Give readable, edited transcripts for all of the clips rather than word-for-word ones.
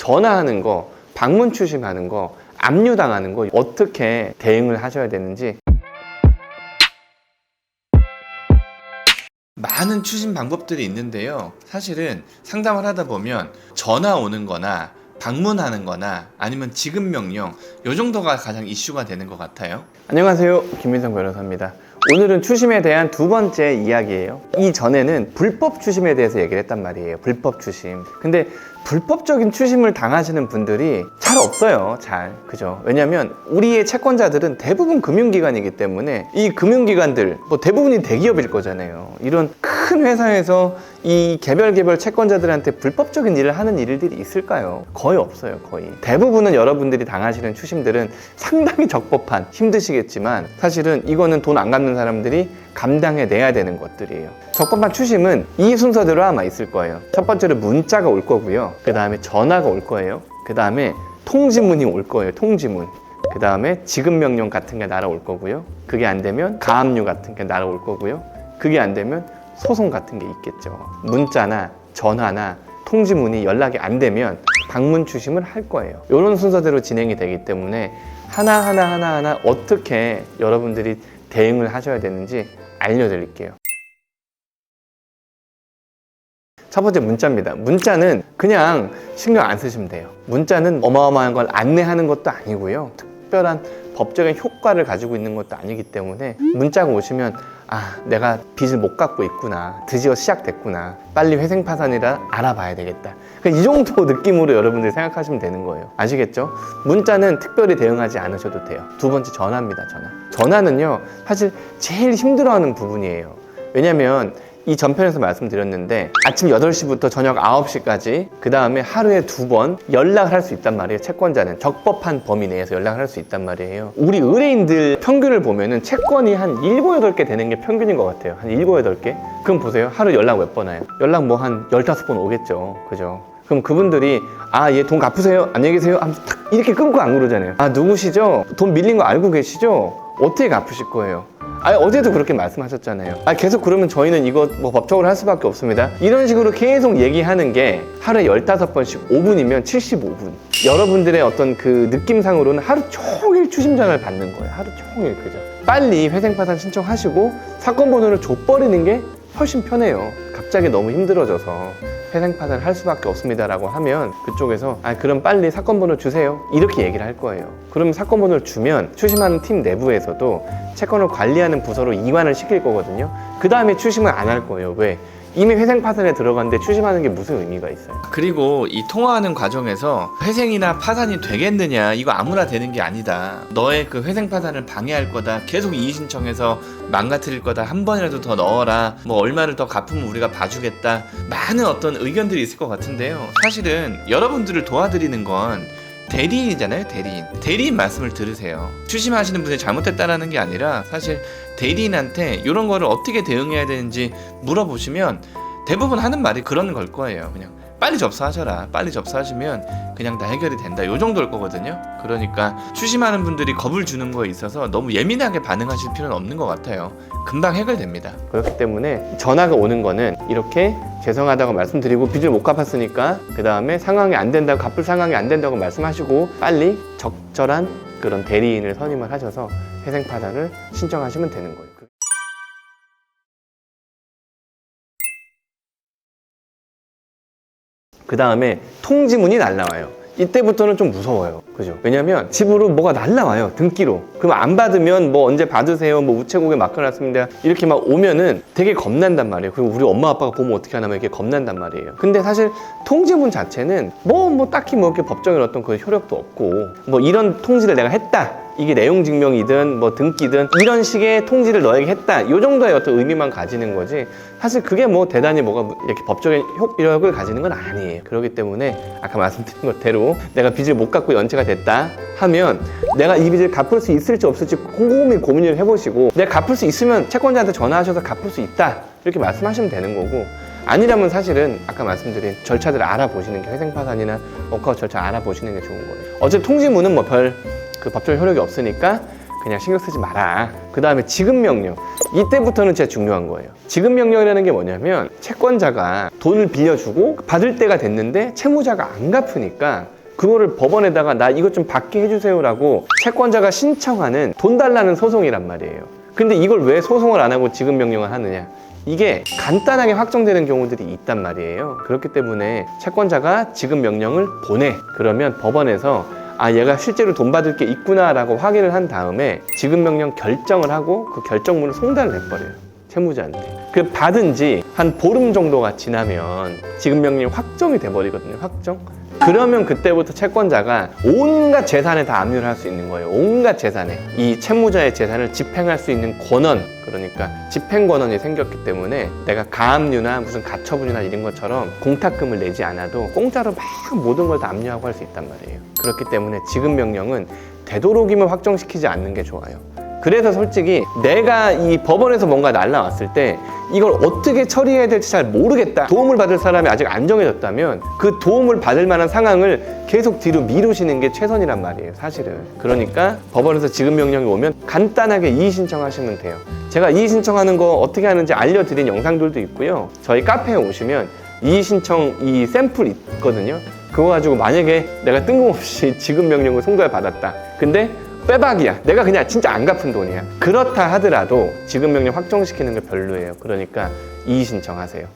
전화하는 거, 방문 추심하는 거, 압류당하는 거 어떻게 대응을 하셔야 되는지. 많은 추심 방법들이 있는데요. 사실은 상담을 하다 보면 전화 오는 거나 방문하는 거나 아니면 지급 명령, 요 정도가 가장 이슈가 되는 것 같아요. 안녕하세요, 김민성 변호사입니다. 오늘은 추심에 대한 두 번째 이야기예요. 이전에는 불법 추심에 대해서 얘기를 했단 말이에요. 불법 추심. 근데 불법적인 추심을 당하시는 분들이 잘 없어요. 그죠? 왜냐면 우리의 채권자들은 대부분 금융기관이기 때문에 이 금융기관들 뭐 대부분이 대기업일 거잖아요. 이런 큰 회사에서 이 개별 채권자들한테 불법적인 일을 하는 일들이 있을까요? 거의 없어요. 거의. 대부분은 여러분들이 당하시는 추심들은 상당히 적법한, 힘드시겠지만 사실은 이거는 돈 안 갚는 사람들이 감당해내야 되는 것들이에요. 적법한 추심은 이 순서대로 아마 있을 거예요. 첫 번째로 문자가 올 거고요. 그 다음에 전화가 올 거예요. 그 다음에 통지문이 올 거예요. 통지문. 그 다음에 지급명령 같은 게 날아올 거고요. 그게 안 되면 가압류 같은 게 날아올 거고요. 그게 안 되면 소송 같은 게 있겠죠. 문자나 전화나 통지문이 연락이 안 되면 방문 추심을 할 거예요. 이런 순서대로 진행이 되기 때문에 하나하나 어떻게 여러분들이 대응을 하셔야 되는지 알려드릴게요. 첫 번째 문자입니다. 문자는 그냥 신경 안 쓰시면 돼요. 문자는 어마어마한 걸 안내하는 것도 아니고요. 특별한 법적인 효과를 가지고 있는 것도 아니기 때문에 문자가 오시면 내가 빚을 못 갚고 있구나. 드디어 시작됐구나. 빨리 회생파산이라 알아봐야 되겠다. 이 정도 느낌으로 여러분들이 생각하시면 되는 거예요. 아시겠죠? 문자는 특별히 대응하지 않으셔도 돼요. 두 번째 전화입니다. 전화는요, 사실 제일 힘들어하는 부분이에요. 왜냐면 이 전편에서 말씀드렸는데 아침 8시부터 저녁 9시까지 그 다음에 하루에 2번 연락을 할 수 있단 말이에요. 채권자는 적법한 범위 내에서 연락을 할 수 있단 말이에요. 우리 의뢰인들 평균을 보면은 채권이 한 7, 8개 되는 게 평균인 것 같아요. 한 7, 8개? 그럼 보세요. 하루 연락 몇 번 와요? 연락 뭐 한 15번 오겠죠. 그죠? 그럼 그분들이 얘 돈 갚으세요? 안녕히 계세요? 하면서 탁 이렇게 끊고 안 그러잖아요. 누구시죠? 돈 밀린 거 알고 계시죠? 어떻게 갚으실 거예요? 어제도 그렇게 말씀하셨잖아요. 계속 그러면 저희는 이거 뭐 법적으로 할 수밖에 없습니다. 이런 식으로 계속 얘기하는 게 하루에 15번씩 5분이면 75분. 여러분들의 어떤 그 느낌상으로는 하루 종일 추심전화를 받는 거예요. 하루 종일. 그죠? 빨리 회생파산 신청하시고 사건 번호를 줘버리는 게 훨씬 편해요. 갑자기 너무 힘들어져서 회생파산을 할 수밖에 없습니다라고 하면 그쪽에서 그럼 빨리 사건 번호 주세요. 이렇게 얘기를 할 거예요. 그럼 사건 번호를 주면 추심하는 팀 내부에서도 채권을 관리하는 부서로 이관을 시킬 거거든요. 그 다음에 추심을 안 할 거예요. 왜? 이미 회생파산에 들어갔는데 추심하는 게 무슨 의미가 있어요? 그리고 이 통화하는 과정에서 회생이나 파산이 되겠느냐, 이거 아무나 되는 게 아니다. 너의 그 회생파산을 방해할 거다. 계속 이의신청해서 망가뜨릴 거다. 한 번이라도 더 넣어라. 뭐 얼마를 더 갚으면 우리가 봐주겠다. 많은 어떤 의견들이 있을 것 같은데요. 사실은 여러분들을 도와드리는 건 대리인이잖아요. 대리인 말씀을 들으세요. 추심하시는 분이 잘못했다라는 게 아니라 사실 대리인한테 이런 거를 어떻게 대응해야 되는지 물어보시면 대부분 하는 말이 그런 걸 거예요. 그냥 빨리 접수하셔라. 빨리 접수하시면 그냥 다 해결이 된다. 요 정도일 거거든요. 그러니까 추심하는 분들이 겁을 주는 거에 있어서 너무 예민하게 반응하실 필요는 없는 것 같아요. 금방 해결됩니다. 그렇기 때문에 전화가 오는 거는 이렇게 죄송하다고 말씀드리고 빚을 못 갚았으니까 그 다음에 상황이 안 된다고, 갚을 상황이 안 된다고 말씀하시고 빨리 적절한 그런 대리인을 선임을 하셔서 회생파산을 신청하시면 되는 거예요. 그 다음에 통지문이 날라와요. 이때부터는 좀 무서워요. 그죠? 왜냐면 집으로 뭐가 날라와요. 등기로. 그럼 안 받으면 뭐 언제 받으세요? 뭐 우체국에 맡겨놨습니다. 이렇게 막 오면은 되게 겁난단 말이에요. 그리고 우리 엄마 아빠가 보면 어떻게 하냐면 이렇게 겁난단 말이에요. 근데 사실 통지문 자체는 뭐 딱히 뭐 이렇게 법적인 어떤 그 효력도 없고 뭐 이런 통지를 내가 했다. 이게 내용 증명이든 뭐 등기든 이런 식의 통지를 너에게 했다. 이 정도의 어떤 의미만 가지는 거지. 사실 그게 뭐 대단히 뭐가 이렇게 법적인 효력을 가지는 건 아니에요. 그렇기 때문에 아까 말씀드린 것대로 내가 빚을 못 갚고 연체가 됐다 하면 내가 이 빚을 갚을 수 있을지 없을지 꼼꼼히 고민을 해보시고 내가 갚을 수 있으면 채권자한테 전화하셔서 갚을 수 있다. 이렇게 말씀하시면 되는 거고 아니라면 사실은 아까 말씀드린 절차들을 알아보시는 게 회생파산이나 워크아웃 절차 알아보시는 게 좋은 거예요. 어차피 통지문은 뭐 별 그 법적 효력이 없으니까 그냥 신경 쓰지 마라. 그 다음에 지급명령. 이때부터는 진짜 중요한 거예요. 지급명령이라는 게 뭐냐면 채권자가 돈을 빌려주고 받을 때가 됐는데 채무자가 안 갚으니까 그거를 법원에다가 나 이것 좀 받게 해주세요라고 채권자가 신청하는 돈 달라는 소송이란 말이에요. 근데 이걸 왜 소송을 안 하고 지급 명령을 하느냐? 이게 간단하게 확정되는 경우들이 있단 말이에요. 그렇기 때문에 채권자가 지급 명령을 보내. 그러면 법원에서 아, 얘가 실제로 돈 받을 게 있구나 라고 확인을 한 다음에 지급 명령 결정을 하고 그 결정문을 송달을 해버려요, 채무자한테. 그 받은 지 한 보름 정도가 지나면 지급 명령이 확정이 돼버리거든요. 확정. 그러면 그때부터 채권자가 온갖 재산에 다 압류를 할 수 있는 거예요. 온갖 재산에. 이 채무자의 재산을 집행할 수 있는 권한, 그러니까 집행 권한이 생겼기 때문에 내가 가압류나 무슨 가처분이나 이런 것처럼 공탁금을 내지 않아도 공짜로 막 모든 걸 다 압류하고 할 수 있단 말이에요. 그렇기 때문에 지급 명령은 되도록이면 확정시키지 않는 게 좋아요. 그래서 솔직히 내가 이 법원에서 뭔가 날라왔을 때 이걸 어떻게 처리해야 될지 잘 모르겠다, 도움을 받을 사람이 아직 안 정해졌다면 그 도움을 받을 만한 상황을 계속 뒤로 미루시는 게 최선이란 말이에요, 사실은. 그러니까 법원에서 지급 명령이 오면 간단하게 이의 신청하시면 돼요. 제가 이의 신청하는 거 어떻게 하는지 알려드린 영상들도 있고요. 저희 카페에 오시면 이의 신청 이 샘플 있거든요. 그거 가지고 만약에 내가 뜬금없이 지급 명령을 송달 받았다, 근데 빼박이야, 내가 그냥 진짜 안 갚은 돈이야, 그렇다 하더라도 지급 명령 확정시키는 게 별로예요. 그러니까 이의 신청하세요.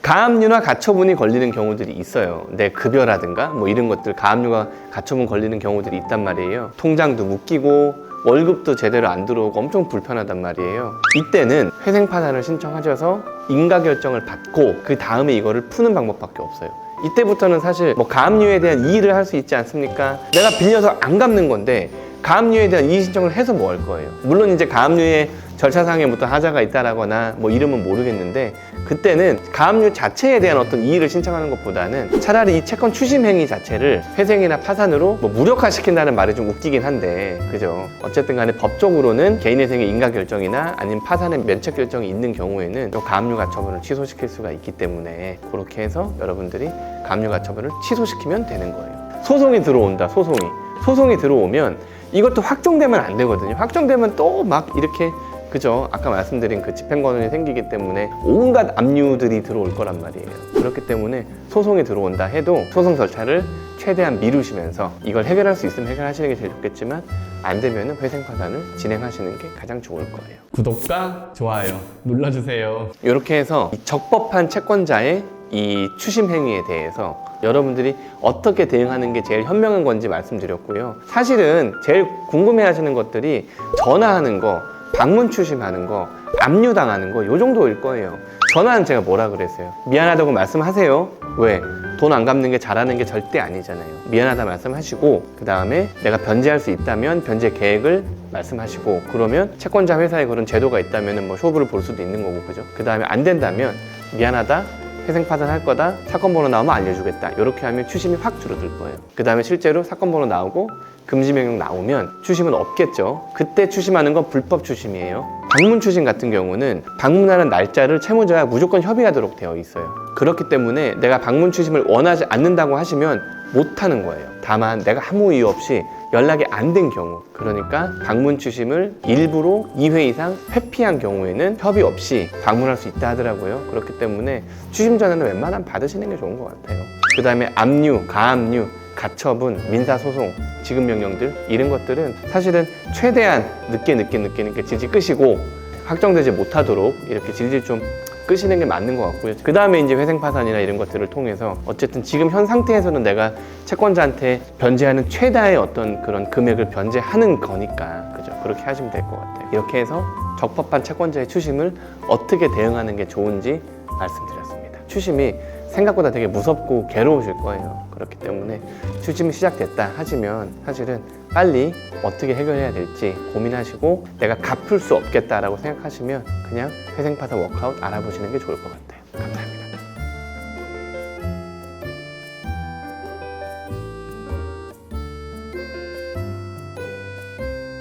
가압류나 가처분이 걸리는 경우들이 있어요. 내 급여라든가 뭐 이런 것들, 가압류가 가처분 걸리는 경우들이 있단 말이에요. 통장도 묶이고 월급도 제대로 안 들어오고 엄청 불편하단 말이에요. 이때는 회생파산을 신청하셔서 인가결정을 받고 그 다음에 이거를 푸는 방법밖에 없어요. 이때부터는 사실 뭐 가압류에 대한 이의를 할 수 있지 않습니까? 내가 빌려서 안 갚는 건데 가압류에 대한 이의 신청을 해서 뭐 할 거예요? 물론 이제 가압류에 절차상에 어떤 하자가 있다라거나 뭐 이름은 모르겠는데, 그때는 가압류 자체에 대한 어떤 이의를 신청하는 것보다는 차라리 이 채권 추심 행위 자체를 회생이나 파산으로 뭐 무력화시킨다는 말이 좀 웃기긴 한데, 그죠? 어쨌든 간에 법적으로는 개인회생의 인가결정이나 아니면 파산의 면책결정이 있는 경우에는 또 가압류 가처분을 취소시킬 수가 있기 때문에 그렇게 해서 여러분들이 가압류 가처분을 취소시키면 되는 거예요. 소송이 들어온다, 소송이 들어오면 이것도 확정되면 안 되거든요. 확정되면 또 막 이렇게, 그죠? 아까 말씀드린 그 집행권한이 생기기 때문에 온갖 압류들이 들어올 거란 말이에요. 그렇기 때문에 소송이 들어온다 해도 소송 절차를 최대한 미루시면서 이걸 해결할 수 있으면 해결하시는 게 제일 좋겠지만 안 되면 회생파산을 진행하시는 게 가장 좋을 거예요. 구독과 좋아요 눌러주세요. 이렇게 해서 적법한 채권자의 이 추심 행위에 대해서 여러분들이 어떻게 대응하는 게 제일 현명한 건지 말씀드렸고요. 사실은 제일 궁금해하시는 것들이 전화하는 거, 방문 추심하는 거, 압류당하는 거, 요 정도일 거예요. 전화는 제가 뭐라 그랬어요? 미안하다고 말씀하세요. 왜? 돈 안 갚는 게 잘하는 게 절대 아니잖아요. 미안하다 말씀하시고, 그 다음에 내가 변제할 수 있다면 변제 계획을 말씀하시고, 그러면 채권자 회사에 그런 제도가 있다면 뭐 쇼부를 볼 수도 있는 거고, 그죠? 그 다음에 안 된다면 미안하다, 회생파산 할 거다, 사건 번호 나오면 알려주겠다, 이렇게 하면 추심이 확 줄어들 거예요. 그 다음에 실제로 사건 번호 나오고 금지명령 나오면 추심은 없겠죠. 그때 추심하는 건 불법 추심이에요. 방문 추심 같은 경우는 방문하는 날짜를 채무자와 무조건 협의하도록 되어 있어요. 그렇기 때문에 내가 방문 추심을 원하지 않는다고 하시면 못하는 거예요. 다만 내가 아무 이유 없이 연락이 안 된 경우, 그러니까 방문 추심을 일부러 2회 이상 회피한 경우에는 협의 없이 방문할 수 있다 하더라고요. 그렇기 때문에 추심 전화는 웬만하면 받으시는 게 좋은 것 같아요. 그 다음에 압류, 가압류, 가처분, 민사소송, 지급명령들, 이런 것들은 사실은 최대한 늦게 질질 끄시고 확정되지 못하도록 이렇게 질질 좀 끄시는 게 맞는 것 같고요. 그 다음에 이제 회생파산이나 이런 것들을 통해서 어쨌든 지금 현 상태에서는 내가 채권자한테 변제하는 최다의 어떤 그런 금액을 변제하는 거니까, 그죠? 그렇게 하시면 될 것 같아요. 이렇게 해서 적법한 채권자의 추심을 어떻게 대응하는 게 좋은지 말씀드렸습니다. 추심이 생각보다 되게 무섭고 괴로우실 거예요. 그렇기 때문에 추심이 시작됐다 하시면 사실은 빨리 어떻게 해결해야 될지 고민하시고 내가 갚을 수 없겠다라고 생각하시면 그냥 회생파산 워크아웃 알아보시는 게 좋을 것 같아요. 감사합니다.